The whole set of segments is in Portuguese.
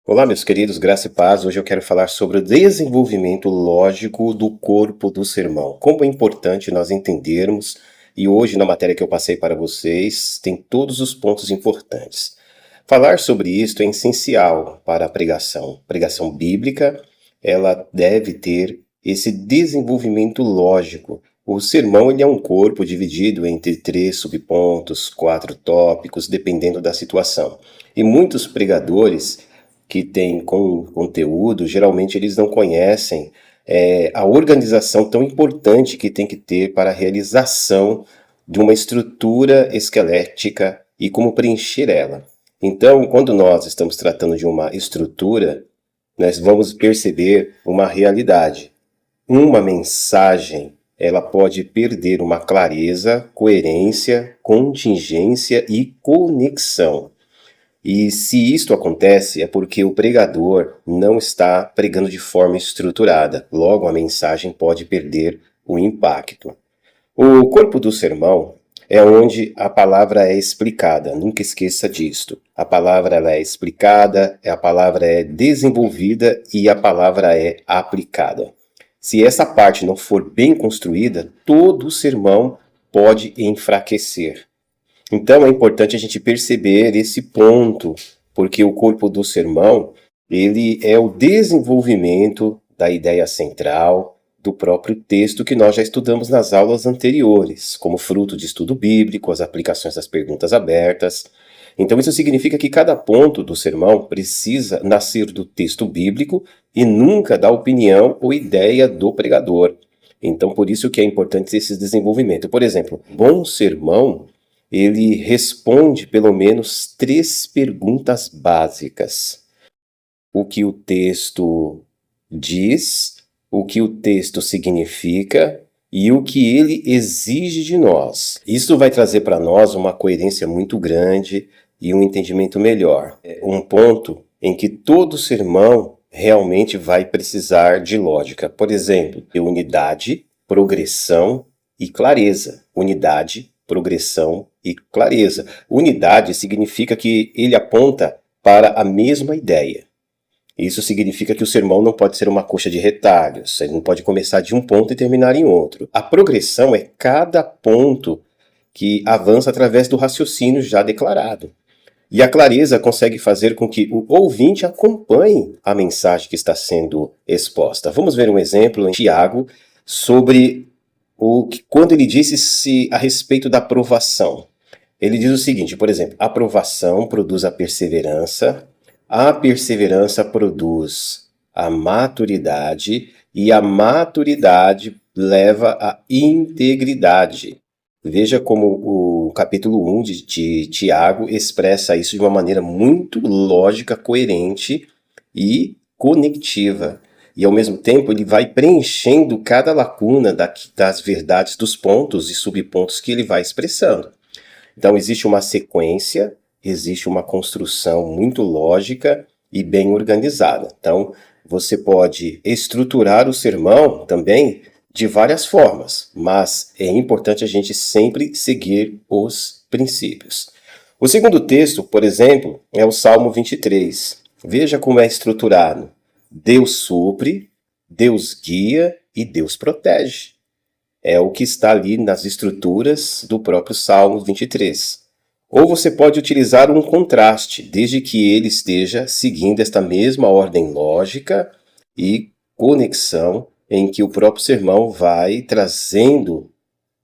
Olá, meus queridos, graça e paz. Hoje eu quero falar sobre o desenvolvimento lógico do corpo do sermão. Como é importante nós entendermos, e hoje, na matéria que eu passei para vocês, tem todos os pontos importantes. Falar sobre isto é essencial para a pregação. Pregação bíblica, ela deve ter esse desenvolvimento lógico. O sermão ele é um corpo dividido entre 3 subpontos, 4 tópicos, dependendo da situação. E muitos pregadores que têm conteúdo, geralmente eles não conhecem a organização tão importante que tem que ter para a realização de uma estrutura esquelética e como preencher ela. Então, quando nós estamos tratando de uma estrutura, nós vamos perceber uma realidade. Uma mensagem, ela pode perder uma clareza, coerência, contingência e conexão. E se isto acontece, é porque o pregador não está pregando de forma estruturada. Logo, a mensagem pode perder o impacto. O corpo do sermão é onde a palavra é explicada. Nunca esqueça disto. A palavra ela é explicada, a palavra é desenvolvida e a palavra é aplicada. Se essa parte não for bem construída, todo o sermão pode enfraquecer. Então é importante a gente perceber esse ponto, porque o corpo do sermão, ele é o desenvolvimento da ideia central do próprio texto que nós já estudamos nas aulas anteriores, como fruto de estudo bíblico, as aplicações das perguntas abertas. Então isso significa que cada ponto do sermão precisa nascer do texto bíblico e nunca da opinião ou ideia do pregador. Então por isso que é importante esse desenvolvimento. Por exemplo, bom sermão ele responde pelo menos 3 perguntas básicas. O que o texto diz, o que o texto significa e o que ele exige de nós. Isso vai trazer para nós uma coerência muito grande e um entendimento melhor. É um ponto em que todo sermão realmente vai precisar de lógica. Por exemplo, unidade, progressão e clareza. Unidade, progressão e clareza. Unidade significa que ele aponta para a mesma ideia. Isso significa que o sermão não pode ser uma coxa de retalhos, ele não pode começar de um ponto e terminar em outro. A progressão é cada ponto que avança através do raciocínio já declarado. E a clareza consegue fazer com que o ouvinte acompanhe a mensagem que está sendo exposta. Vamos ver um exemplo em Tiago sobre quando ele disse a respeito da aprovação. Ele diz o seguinte, por exemplo, a aprovação produz a perseverança produz a maturidade e a maturidade leva à integridade. Veja como o capítulo 1 de Tiago expressa isso de uma maneira muito lógica, coerente e conectiva. E ao mesmo tempo ele vai preenchendo cada lacuna das verdades dos pontos e subpontos que ele vai expressando. Então existe uma sequência, existe uma construção muito lógica e bem organizada. Então você pode estruturar o sermão também de várias formas, mas é importante a gente sempre seguir os princípios. O segundo texto, por exemplo, é o Salmo 23. Veja como é estruturado. Deus supre, Deus guia e Deus protege. É o que está ali nas estruturas do próprio Salmo 23. Ou você pode utilizar um contraste, desde que ele esteja seguindo esta mesma ordem lógica e conexão em que o próprio sermão vai trazendo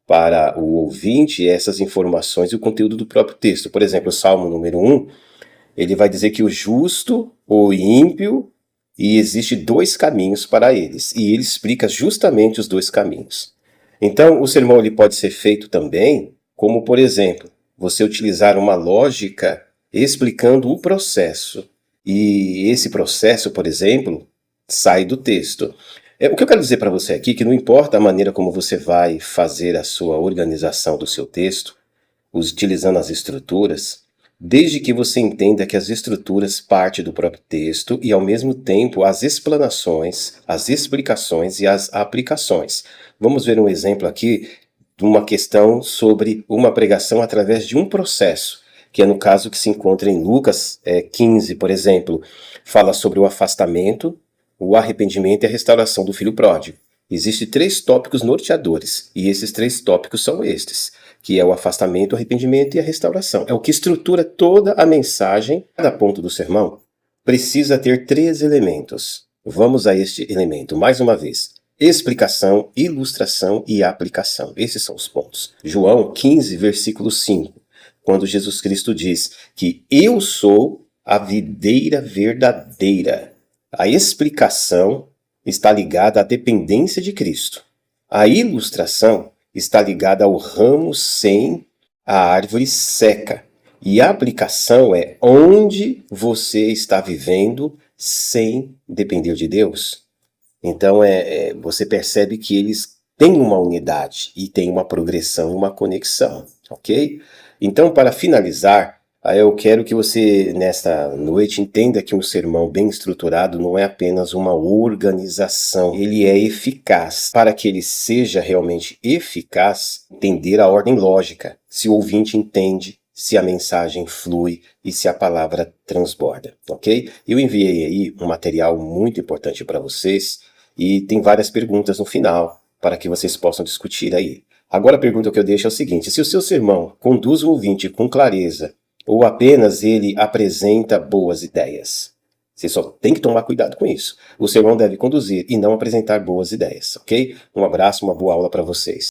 para o ouvinte essas informações e o conteúdo do próprio texto. Por exemplo, o Salmo número 1, ele vai dizer que o justo, o ímpio, e existe 2 caminhos para eles. E ele explica justamente os 2 caminhos. Então, o sermão ele pode ser feito também como, por exemplo, você utilizar uma lógica explicando o processo. E esse processo, por exemplo, sai do texto. O que eu quero dizer para você aqui é que não importa a maneira como você vai fazer a sua organização do seu texto, utilizando as estruturas, desde que você entenda que as estruturas partem do próprio texto e, ao mesmo tempo, as explanações, as explicações e as aplicações. Vamos ver um exemplo aqui de uma questão sobre uma pregação através de um processo. que é no caso que se encontra em Lucas 15, por exemplo, fala sobre o afastamento, o arrependimento e a restauração do filho pródigo. Existem 3 tópicos norteadores, e esses 3 tópicos são estes, que é o afastamento, o arrependimento e a restauração. É o que estrutura toda a mensagem. Cada ponto do sermão precisa ter 3 elementos. Vamos a este elemento mais uma vez. Explicação, ilustração e aplicação. Esses são os pontos. João 15, versículo 5, quando Jesus Cristo diz que eu sou a videira verdadeira. A explicação está ligada à dependência de Cristo. A ilustração está ligada ao ramo sem a árvore seca. E a aplicação é onde você está vivendo sem depender de Deus. Então você percebe que eles têm uma unidade e têm uma progressão, uma conexão, ok? Então, para finalizar, eu quero que você, nesta noite, entenda que um sermão bem estruturado não é apenas uma organização, ele é eficaz. Para que ele seja realmente eficaz, entender a ordem lógica, se o ouvinte entende, se a mensagem flui e se a palavra transborda, ok? Eu enviei aí um material muito importante para vocês e tem várias perguntas no final para que vocês possam discutir aí. Agora a pergunta que eu deixo é o seguinte: se o seu sermão conduz o ouvinte com clareza ou apenas ele apresenta boas ideias? Você só tem que tomar cuidado com isso. O sermão deve conduzir e não apresentar boas ideias, ok? Um abraço, uma boa aula para vocês.